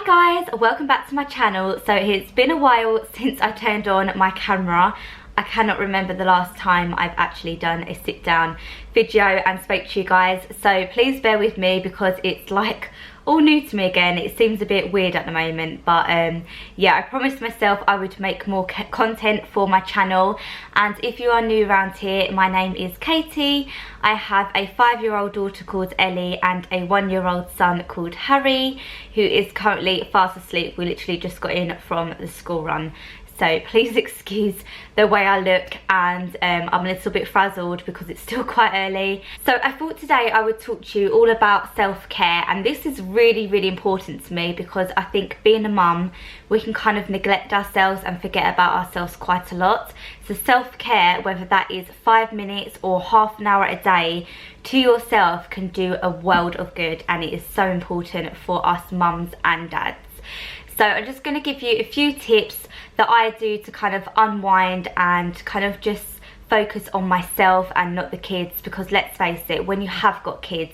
Hi guys, welcome back to my channel. So it's been a while since I turned on my camera. I cannot remember the last time I've actually done a sit down video and spoke to you guys, so please bear with me because it's like all new to me again. It seems a bit weird at the moment, but yeah, I promised myself I would make more content for my channel. And if you are new around here, my name is Katie. I have a 5-year-old daughter called Ellie and a 1-year-old son called Harry, who is currently fast asleep. We literally just got in from the school run. So please excuse the way I look, and I'm a little bit frazzled because it's still quite early. So I thought today I would talk to you all about self-care, and this is really important to me because I think being a mum, we can kind of neglect ourselves and forget about ourselves quite a lot. So self-care, whether that is 5 minutes or half an hour a day to yourself, can do a world of good, and it is so important for us mums and dads. So I'm just going to give you a few tips that I do to kind of unwind and kind of just focus on myself and not the kids, because let's face it, when you have got kids,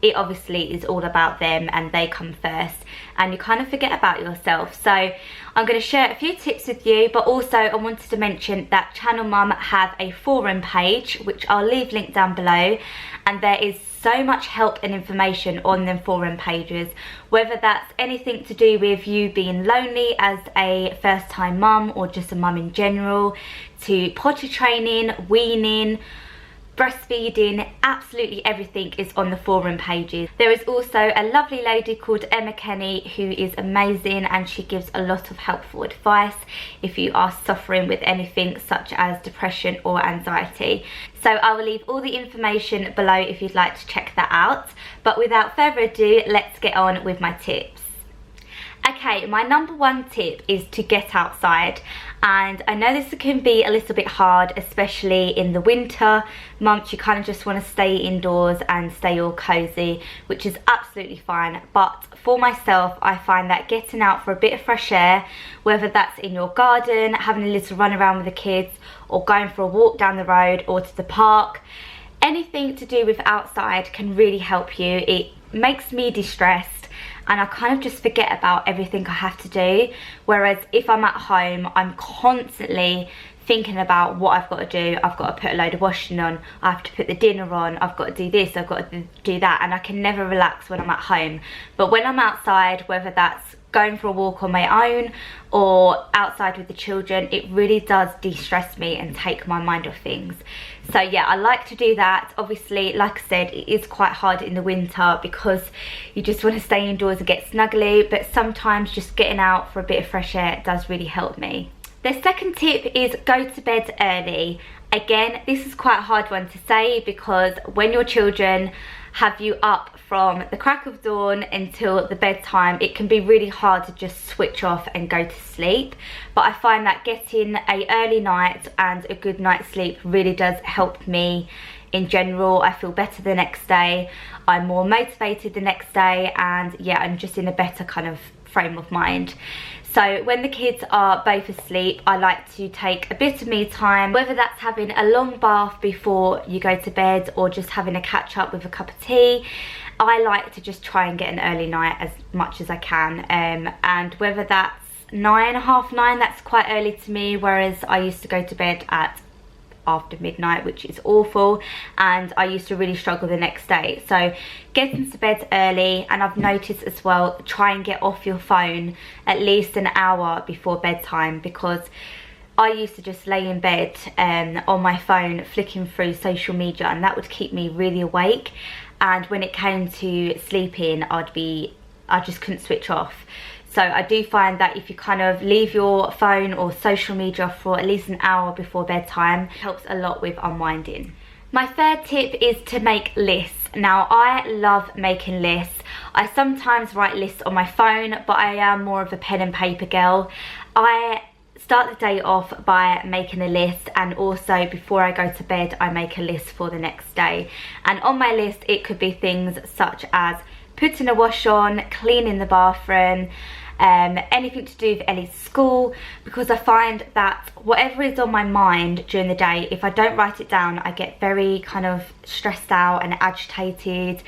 it obviously is all about them and they come first, and you kind of forget about yourself. So I'm going to share a few tips with you, but also I wanted to mention that Channel Mum have a forum page, which I'll leave linked down below, and there is so much help and information on them forum pages, whether that's anything to do with you being lonely as a first time mum or just a mum in general, to potty training, weaning, breastfeeding. Absolutely everything is on the forum pages. There is also a lovely lady called Emma Kenny who is amazing, and she gives a lot of helpful advice if you are suffering with anything such as depression or anxiety. So I will leave all the information below if you'd like to check that out. But without further ado, let's get on with my tips. Okay, my number one tip is to get outside, and I know this can be a little bit hard, especially in the winter months. You kind of just want to stay indoors and stay all cozy, which is absolutely fine. But for myself, I find that getting out for a bit of fresh air, whether that's in your garden, having a little run around with the kids, or going for a walk down the road or to the park, anything to do with outside can really help you. It makes me de-stressed, and I kind of just forget about everything I have to do. Whereas if I'm at home, I'm constantly thinking about what I've got to do. I've got to put a load of washing on, I have to put the dinner on, I've got to do this, I've got to do that, and I can never relax when I'm at home. But when I'm outside, whether that's going for a walk on my own or outside with the children, it really does de-stress me and take my mind off things. So yeah, I like to do that. Obviously, like I said, it is quite hard in the winter because you just want to stay indoors and get snuggly, but sometimes just getting out for a bit of fresh air does really help me. The second tip is go to bed early. Again, this is quite a hard one to say because when your children have you up from the crack of dawn until the bedtime, it can be really hard to just switch off and go to sleep. But I find that getting an early night and a good night's sleep really does help me in general. I feel better the next day, I'm more motivated the next day, and yeah, I'm just in a better kind of frame of mind. So when the kids are both asleep, I like to take a bit of me time, whether that's having a long bath before you go to bed or just having a catch up with a cup of tea. I like to just try and get an early night as much as I can, and whether that's 9, half 9, that's quite early to me, whereas I used to go to bed at after midnight, which is awful, and I used to really struggle the next day. So getting to bed early, and I've noticed as well, try and get off your phone at least an hour before bedtime, because I used to just lay in bed on my phone flicking through social media, and that would keep me really awake, and when it came to sleeping, I just couldn't switch off. So I do find that if you kind of leave your phone or social media for at least an hour before bedtime, it helps a lot with unwinding. My third tip is to make lists. Now, I love making lists. I sometimes write lists on my phone, but I am more of a pen and paper girl. I start the day off by making a list, and also before I go to bed, I make a list for the next day. And on my list, it could be things such as putting a wash on, cleaning the bathroom, anything to do with Ellie's school, because I find that whatever is on my mind during the day, if I don't write it down, I get very kind of stressed out and agitated,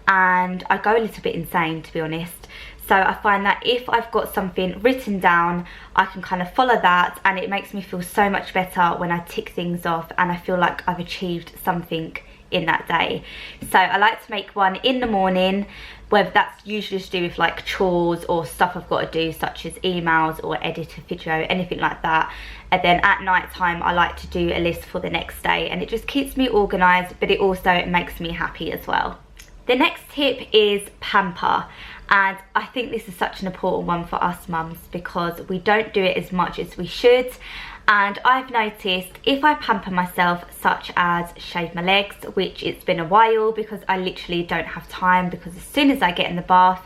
and I go a little bit insane, to be honest. So I find that if I've got something written down, I can kind of follow that, and it makes me feel so much better when I tick things off and I feel like I've achieved something in that day. So I like to make one in the morning, whether that's usually to do with like chores or stuff I've got to do, such as emails or edit a video, anything like that. And then at night time I like to do a list for the next day, and it just keeps me organized, but it also makes me happy as well. The next tip is Pamper, and I think this is such an important one for us mums because we don't do it as much as we should. And I've noticed if I pamper myself, such as shave my legs, which it's been a while because I literally don't have time, because as soon as I get in the bath,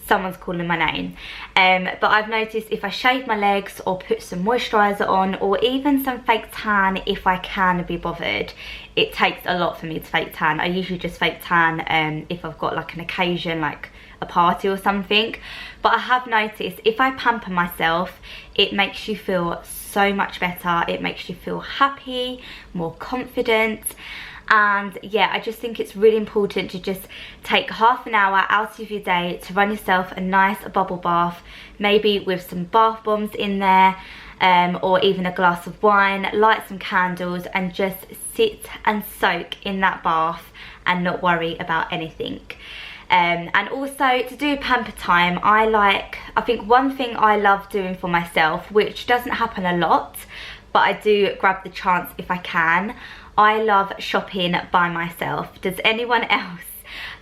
someone's calling my name. But I've noticed if I shave my legs or put some moisturiser on, or even some fake tan if I can be bothered, it takes a lot for me to fake tan. I usually just fake tan if I've got like an occasion, like a party or something. But I have noticed if I pamper myself, it makes you feel so much better. It makes you feel happy, more confident. And yeah, I just think it's really important to just take half an hour out of your day to run yourself a nice bubble bath, maybe with some bath bombs in there, or even a glass of wine, light some candles, and just sit and soak in that bath and not worry about anything. And also to do pamper time, I think one thing I love doing for myself, which doesn't happen a lot, but I do grab the chance if I can, I love shopping by myself. Does anyone else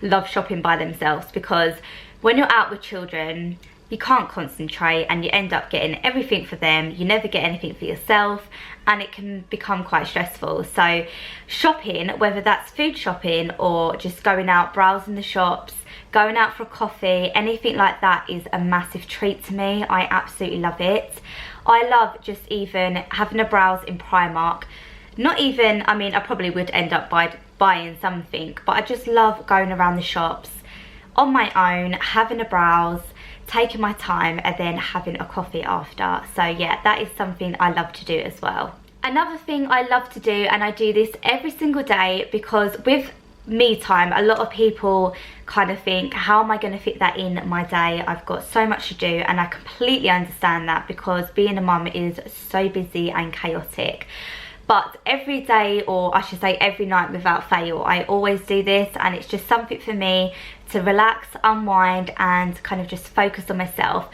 love shopping by themselves? Because when you're out with children, you can't concentrate and you end up getting everything for them. You never get anything for yourself, and it can become quite stressful. So shopping, whether that's food shopping or just going out browsing the shops, going out for a coffee, anything like that is a massive treat to me. I absolutely love it. I love just even having a browse in Primark. Not even, I mean, I probably would end up buying something, but I just love going around the shops on my own, having a browse, taking my time, and then having a coffee after. So yeah, that is something I love to do as well. Another thing I love to do, and I do this every single day, because with me time, a lot of people kind of think, how am I going to fit that in my day? I've got so much to do, and I completely understand that because being a mum is so busy and chaotic. But every day, or I should say every night without fail, I always do this, and it's just something for me to relax, unwind, and kind of just focus on myself.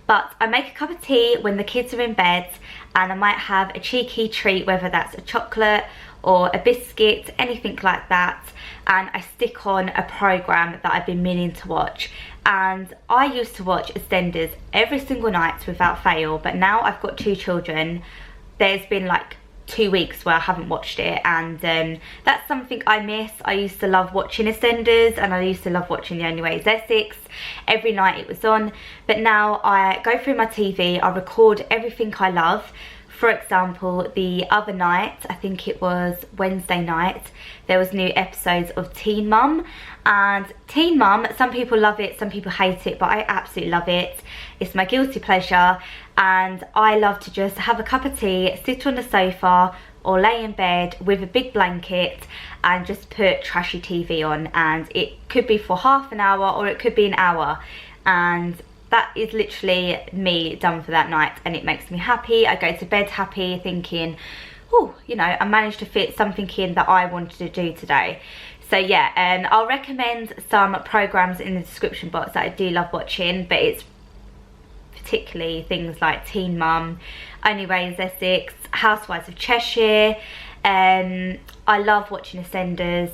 But I make a cup of tea when the kids are in bed, and I might have a cheeky treat, whether that's a chocolate or a biscuit, anything like that, and I stick on a program that I've been meaning to watch. And I used to watch EastEnders every single night without fail, but now I've got 2 children. There's been like 2 weeks where I haven't watched it, and that's something I miss. I used to love watching EastEnders, and I used to love watching The Only Way Is Essex. Every night it was on, but now I go through my TV, I record everything I love. For example, the other night, I think it was Wednesday night, there was new episodes of Teen Mum. And Teen Mum, some people love it, some people hate it, but I absolutely love it. It's my guilty pleasure, and I love to just have a cup of tea, sit on the sofa or lay in bed with a big blanket and just put trashy TV on. And it could be for half an hour or it could be an hour, and that is literally me done for that night, and it makes me happy. I go to bed happy, thinking, oh, you know, I managed to fit something in that I wanted to do today. So yeah, and I'll recommend some programs in the description box that I do love watching, but it's particularly things like Teen Mum, Only Way Is Essex, Housewives of Cheshire. I love watching EastEnders.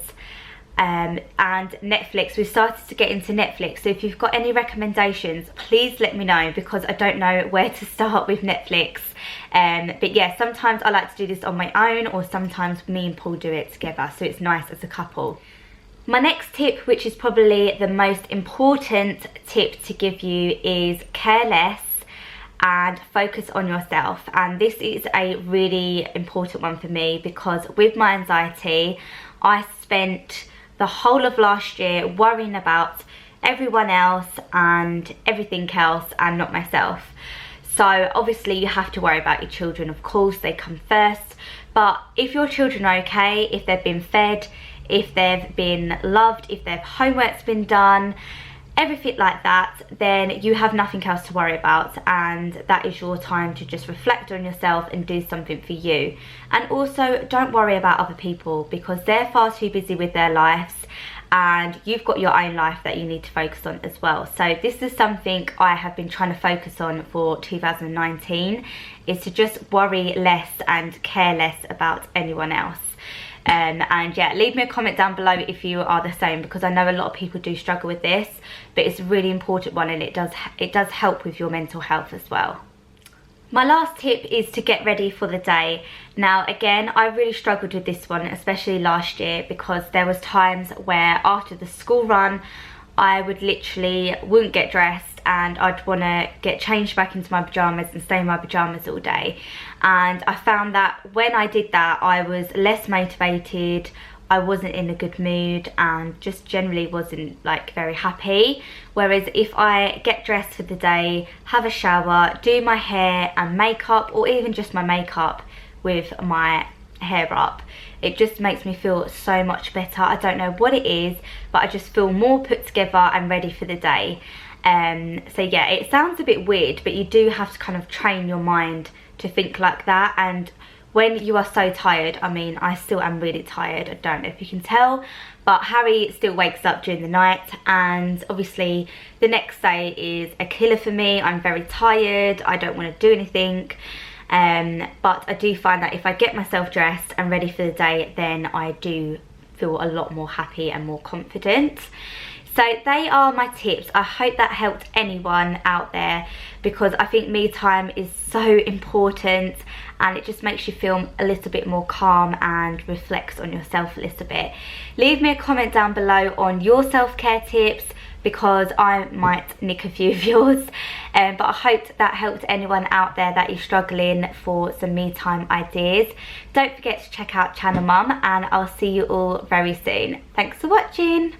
And Netflix. We've started to get into Netflix, so if you've got any recommendations, please let me know, because I don't know where to start with Netflix. But yeah, sometimes I like to do this on my own, or sometimes me and Paul do it together, so it's nice as a couple. My next tip, which is probably the most important tip to give you, is care less and focus on yourself. And this is a really important one for me, because with my anxiety, I spent the whole of last year worrying about everyone else and everything else and not myself. So obviously you have to worry about your children, of course, they come first. But if your children are okay, if they've been fed, if they've been loved, if their homework's been done, everything like that, then you have nothing else to worry about, and that is your time to just reflect on yourself and do something for you. And also, don't worry about other people, because they're far too busy with their lives and you've got your own life that you need to focus on as well. So this is something I have been trying to focus on for 2019, is to just worry less and care less about anyone else. And yeah, leave me a comment down below if you are the same, because I know a lot of people do struggle with this, but it's a really important one, and it does help with your mental health as well. My last tip is to get ready for the day. Now again, I really struggled with this one, especially last year, because there was times where after the school run I would literally wouldn't get dressed and I'd want to get changed back into my pyjamas and stay in my pyjamas all day. And I found that when I did that, I was less motivated, I wasn't in a good mood, and just generally wasn't like very happy. Whereas if I get dressed for the day, have a shower, do my hair and makeup, or even just my makeup with my hair up, it just makes me feel so much better. I don't know what it is, but I just feel more put together and ready for the day. So yeah, it sounds a bit weird, but you do have to kind of train your mind to think like that. And when you are so tired, I mean, I still am really tired, I don't know if you can tell, but Harry still wakes up during the night, and obviously the next day is a killer for me. I'm very tired, I don't want to do anything. But I do find that if I get myself dressed and ready for the day, then I do feel a lot more happy and more confident. So they are my tips. I hope that helped anyone out there, because I think me time is so important, and it just makes you feel a little bit more calm and reflects on yourself a little bit. Leave me a comment down below on your self-care tips, because I might nick a few of yours. But I hope that helped anyone out there that is struggling for some me time ideas. Don't forget to check out Channel Mum, and I'll see you all very soon. Thanks for watching.